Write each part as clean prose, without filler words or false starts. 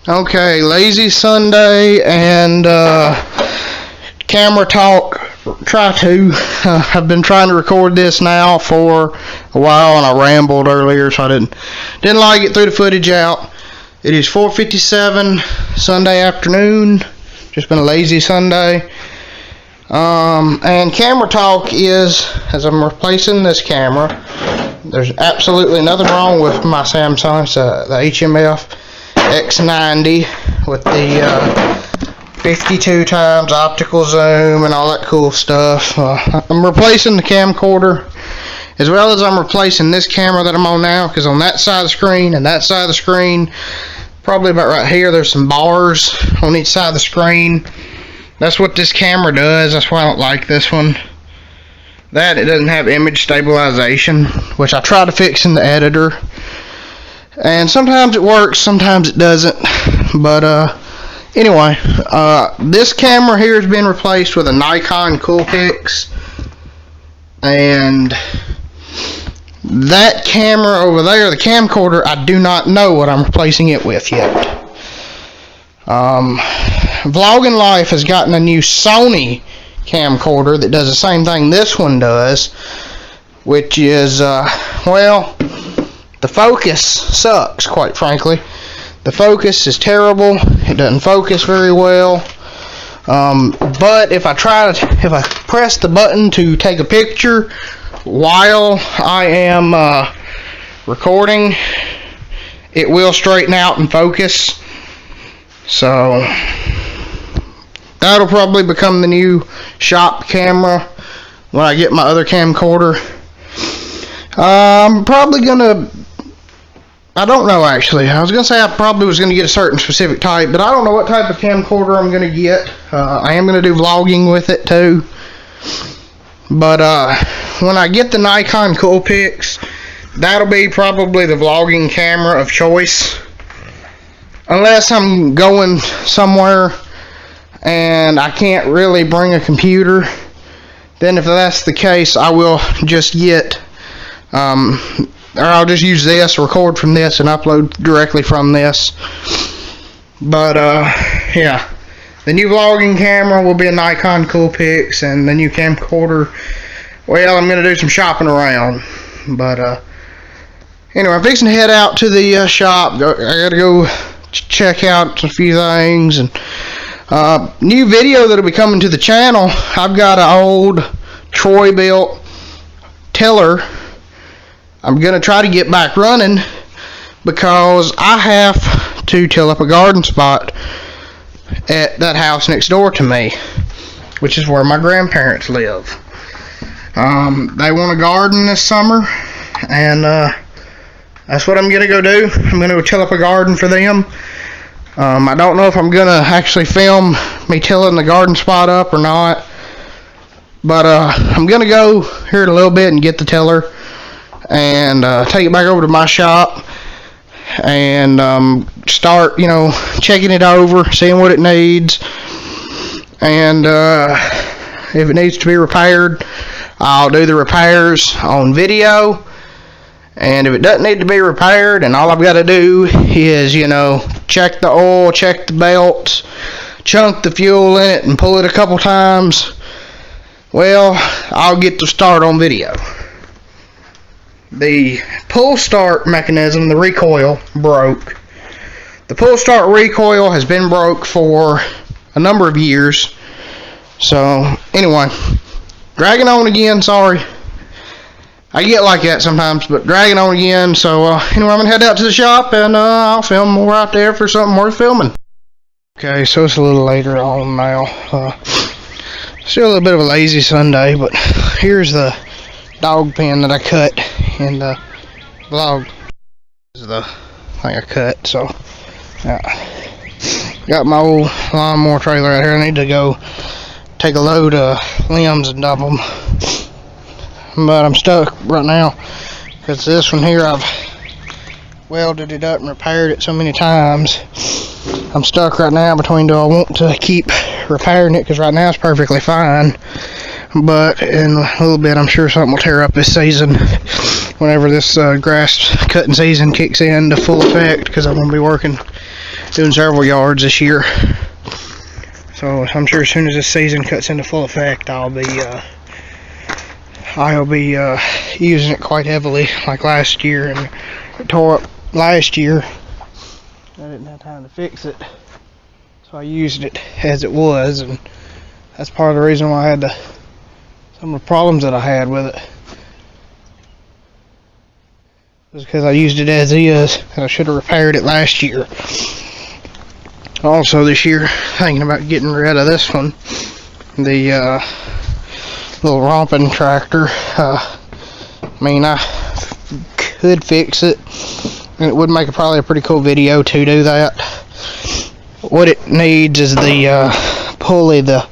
Okay, lazy Sunday and camera talk. I've been trying to record this now for a while, and I rambled earlier, so I didn't like it. Threw the footage out. It is 4:57 Sunday afternoon. Just been a lazy Sunday. And camera talk is, as I'm replacing this camera, there's absolutely nothing wrong with my Samsung. It's the HMF X90 with the 52 times optical zoom and all that cool stuff. I'm replacing the camcorder, as well as I'm replacing this camera that I'm on now, because on that side of the screen and that side of the screen, probably about right here, there's some bars on each side of the screen. That's what this camera does. That's why I don't like this one. That it doesn't have image stabilization, which I try to fix in the editor, and sometimes it works, sometimes it doesn't. But anyway, this camera here has been replaced with a Nikon Coolpix, and that camera over there, the camcorder, I do not know what I'm replacing it with yet. Vlogging Life has gotten a new Sony camcorder that does the same thing this one does, which is, well, the focus sucks, quite frankly. The focus is terrible. It doesn't focus very well. But if I press the button to take a picture while I am recording, it will straighten out and focus. So that'll probably become the new shop camera when I get my other camcorder. I'm probably gonna, I don't know actually. I was gonna say I probably was gonna get a certain specific type, but I don't know what type of camcorder I'm gonna get. I am gonna do vlogging with it too. But when I get the Nikon Coolpix, that'll be probably the vlogging camera of choice. Unless I'm going somewhere and I can't really bring a computer, then if that's the case, I will just get, or I'll just use this, record from this, and upload directly from this. But yeah, the new vlogging camera will be a Nikon Coolpix, and the new camcorder, well, I'm going to do some shopping around. But anyway, I'm fixing to head out to the shop. I got to go check out a few things, and new video that'll be coming to the channel. I've got an old Troy built tiller. I'm gonna try to get back running because I have to till up a garden spot at that house next door to me, which is where my grandparents live. They want a garden this summer, and that's what I'm gonna go do. I'm gonna go till up a garden for them. I don't know if I'm gonna actually film me tilling the garden spot up or not, but I'm gonna go here in a little bit and get the tiller and take it back over to my shop and start, checking it over, seeing what it needs, and if it needs to be repaired, I'll do the repairs on video. And if it doesn't need to be repaired, and all I've got to do is, check the oil, check the belts, chunk the fuel in it, and pull it a couple times, well, I'll get to start on video. The pull start mechanism, the recoil, broke. The pull start recoil has been broke for a number of years. So, anyway, dragging on again, sorry. I get like that sometimes, but dragging on again. So anyway, I'm gonna head out to the shop, and I'll film more out there for something worth filming. Okay, so it's a little later on now. Still a little bit of a lazy Sunday, but here's the dog pen that I cut in the vlog. This is the thing I cut. So got my old lawnmower trailer out here. I need to go take a load of limbs and dump them. But I'm stuck right now because this one here, I've welded it up and repaired it so many times. I'm stuck right now between, do I want to keep repairing it, because right now it's perfectly fine, but in a little bit I'm sure something will tear up this season whenever this grass cutting season kicks in to full effect, because I'm going to be working doing several yards this year. So I'm sure as soon as this season cuts into full effect, I'll be using it quite heavily, like last year, and it tore up last year. I didn't have time to fix it, so I used it as it was, and that's part of the reason why I had some of the problems that I had with it. It was because I used it as is, and I should have repaired it last year. Also this year, thinking about getting rid of this one, the little romping tractor. I mean, I could fix it, and it would make probably a pretty cool video to do that. What it needs is the pulley, the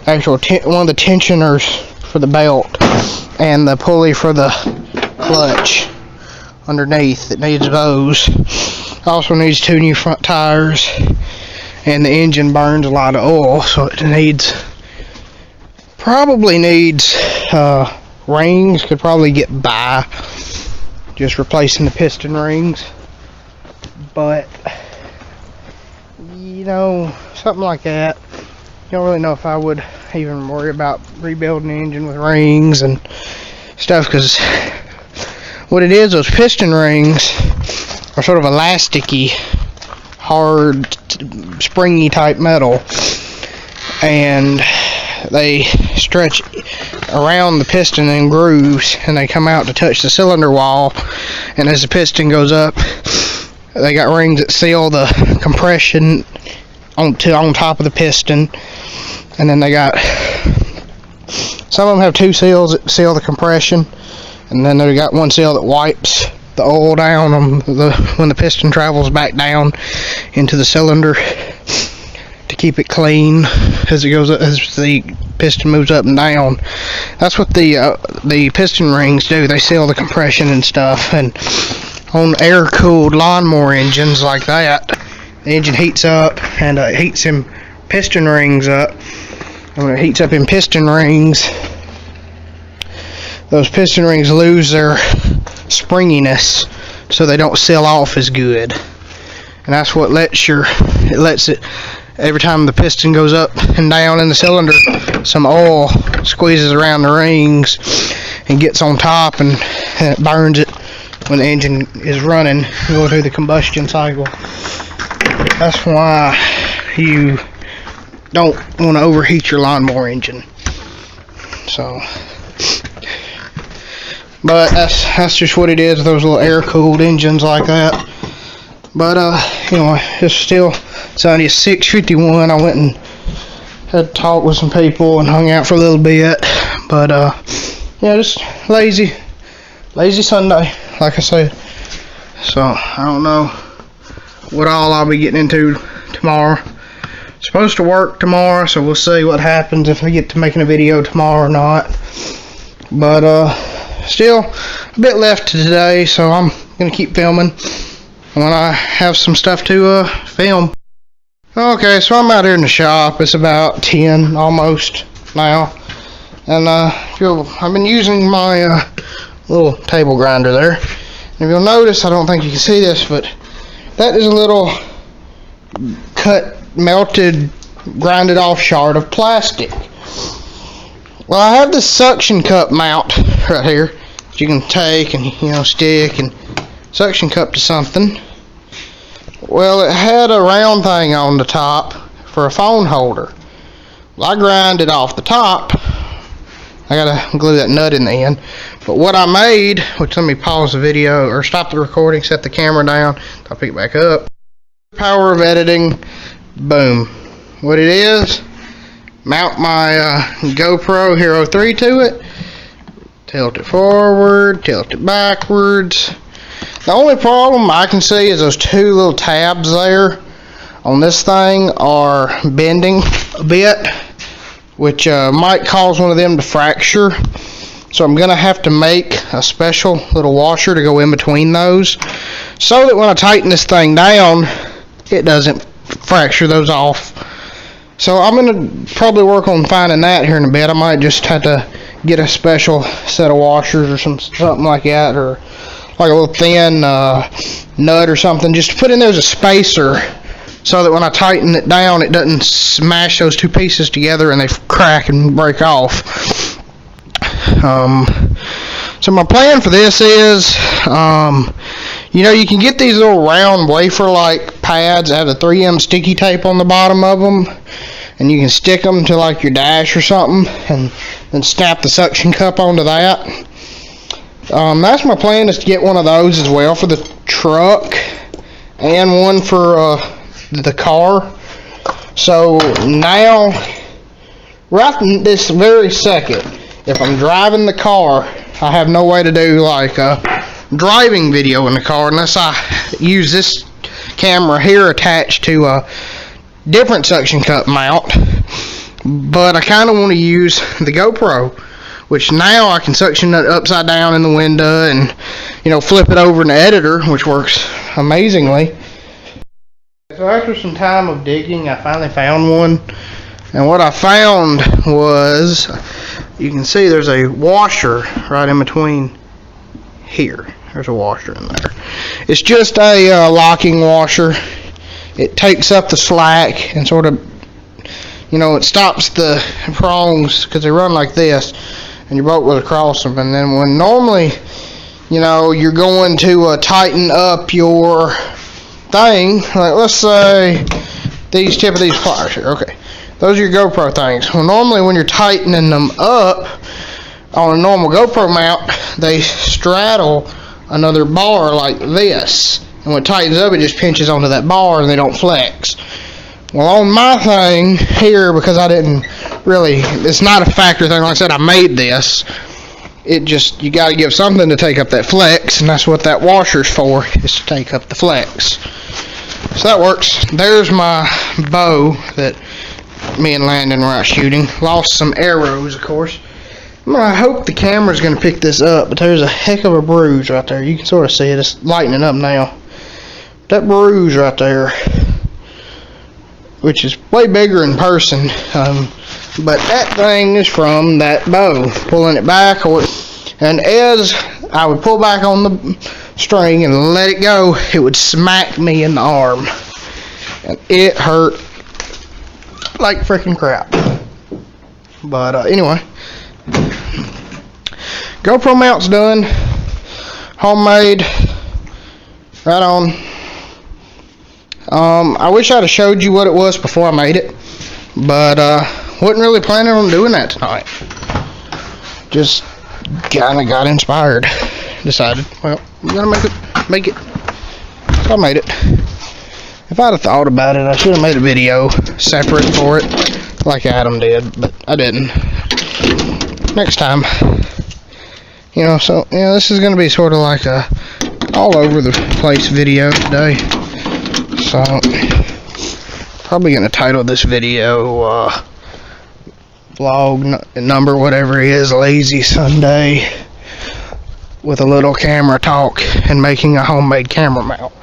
actual one of the tensioners for the belt, and the pulley for the clutch underneath. It needs those. Also needs 2 new front tires, and the engine burns a lot of oil, so it probably needs rings. Could probably get by just replacing the piston rings, but you know, something like that, you don't really know if I would even worry about rebuilding the engine with rings and stuff, because what it is, those piston rings are sort of elasticy, hard, springy type metal, and they stretch around the piston in grooves, and they come out to touch the cylinder wall, and as the piston goes up, they got rings that seal the compression on top of the piston, and then they got, some of them have 2 seals that seal the compression, and then they got 1 seal that wipes the oil down on when the piston travels back down into the cylinder to keep it clean as it goes up, as the piston moves up and down. That's what the piston rings do. They seal the compression and stuff. And on air-cooled lawnmower engines like that, the engine heats up, and it heats them piston rings up. And when it heats up in piston rings, those piston rings lose their springiness, so they don't seal off as good. And that's what lets it, every time the piston goes up and down in the cylinder, some oil squeezes around the rings and gets on top, and it burns it when the engine is running, going through the combustion cycle. That's why you don't want to overheat your lawnmower engine. So, but that's just what it is with those little air-cooled engines like that. But anyway, it's only 6:51. I went and had to talk with some people and hung out for a little bit. But yeah, just lazy Sunday, like I said. So I don't know what all I'll be getting into tomorrow. Supposed to work tomorrow, so we'll see what happens if I get to making a video tomorrow or not. But still a bit left to today, so I'm gonna keep filming when I have some stuff to film. Okay, so I'm out here in the shop. It's about 10 almost now, and I've been using my little table grinder there. And if you'll notice, I don't think you can see this, but that is a little cut, melted, grinded off shard of plastic. Well, I have this suction cup mount right here that you can take and stick and suction cup to something. Well, it had a round thing on the top for a phone holder. Well, I grind it off the top. I gotta glue that nut in the end. But what I made, which, let me pause the video or stop the recording, set the camera down, I'll pick it back up. Power of editing, boom. What it is, mount my GoPro Hero 3 to it, tilt it forward, tilt it backwards. The only problem I can see is those 2 little tabs there on this thing are bending a bit, which might cause one of them to fracture. So I'm gonna have to make a special little washer to go in between those, so that when I tighten this thing down, it doesn't fracture those off. So I'm gonna probably work on finding that here in a bit. I might just have to get a special set of washers or something like that, or like a little thin nut or something, just to put in there as a spacer so that when I tighten it down, it doesn't smash those two pieces together and they crack and break off. So my plan for this is, you know, you can get these little round wafer-like pads that have the 3M sticky tape on the bottom of them, and you can stick them to like your dash or something, and then snap the suction cup onto that. That's my plan, is to get one of those as well for the truck, and one for the car. So now, right this very second, if I'm driving the car, I have no way to do like a driving video in the car unless I use this camera here attached to a different suction cup mount. But I kind of want to use the GoPro, which now I can suction it upside down in the window and, you know, flip it over in the editor, which works amazingly. So after some time of digging, I finally found one, and what I found was, you can see there's a washer right in between here. There's a washer in there. It's just a locking washer. It takes up the slack and sort of, you know, it stops the prongs because they run like this, and your boat will across them. And then when normally, you know, you're going to tighten up your thing, like let's say these tip of these pliers here, okay, those are your GoPro things. Well, normally when you're tightening them up on a normal GoPro mount, they straddle another bar like this, and when it tightens up, it just pinches onto that bar and they don't flex. Well, on my thing here, because I didn't really, it's not a factory thing, like I said, I made this, it just, you got to give something to take up that flex, and that's what that washer's for, is to take up the flex. So that works. There's my bow that me and Landon were out shooting. Lost some arrows, of course. I hope the camera's going to pick this up, but there's a heck of a bruise right there. You can sort of see it. It's lightening up now. That bruise right there, which is way bigger in person, but that thing is from that bow. Pulling it back, and as I would pull back on the string and let it go, it would smack me in the arm, and it hurt like freaking crap. But anyway, GoPro mount's done, homemade, right on. I wish I'd have showed you what it was before I made it, but wasn't really planning on doing that tonight. Just kind of got inspired. Decided, well, I'm gonna make it. So I made it. If I'd have thought about it, I should have made a video separate for it, like Adam did, but I didn't. Next time, you know. So yeah, this is gonna be sort of like a all over the place video today. So probably gonna title this video vlog number whatever it is, Lazy Sunday, with a little camera talk and making a homemade camera mount.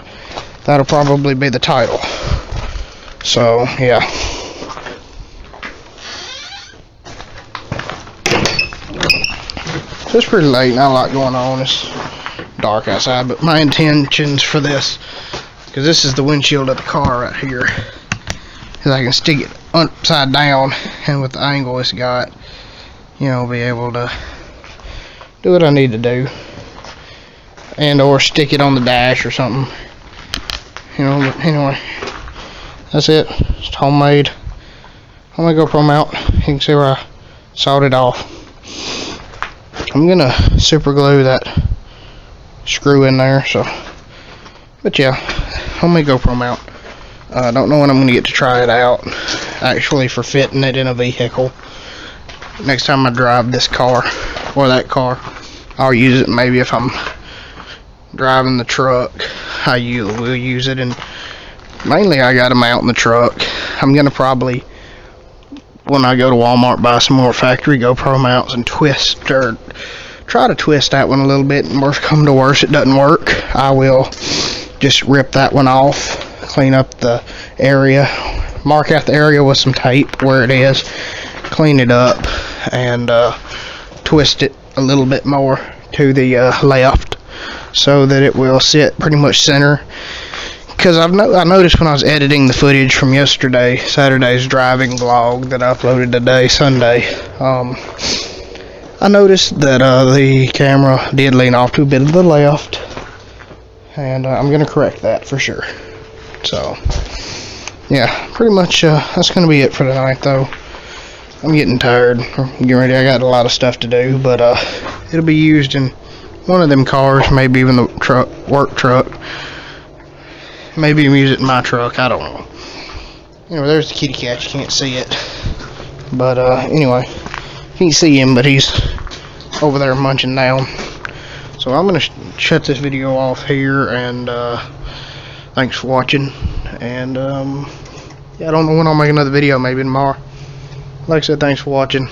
That'll probably be the title. So yeah. So it's pretty late, not a lot going on. It's dark outside, but my intentions for this, because this is the windshield of the car right here, is I can stick it upside down, and with the angle it's got, you know, be able to do what I need to do, and or stick it on the dash or something, you know. But anyway, that's it. It's homemade GoPro mount. You can see where I sawed it off. I'm gonna super glue that screw in there. So, but yeah, homemade GoPro mount. I don't know when I'm gonna get to try it out, actually, for fitting it in a vehicle. Next time I drive this car or that car, I'll use it. Maybe if I'm driving the truck, I will use it. And mainly I got a mount in the truck. I'm gonna probably, when I go to Walmart, buy some more factory GoPro mounts and twist, or try to twist that one a little bit, and worst come to worst, it doesn't work, I will just rip that one off, clean up the area, mark out the area with some tape where it is, clean it up, and twist it a little bit more to the left, so that it will sit pretty much center. because I noticed when I was editing the footage from yesterday, Saturday's driving vlog that I uploaded today, Sunday, I noticed that the camera did lean off to a bit of the left, and I'm going to correct that for sure. So, yeah, pretty much that's going to be it for tonight, though. I'm getting tired. Getting ready. I got a lot of stuff to do, but it'll be used in one of them cars, maybe even the work truck. Maybe use it in my truck. I don't know. Anyway, there's the kitty cat. You can't see it, but anyway, you can't see him, but he's over there munching down. So I'm gonna shut this video off here, and thanks for watching. And yeah, I don't know when I'll make another video. Maybe tomorrow. Like I said, thanks for watching.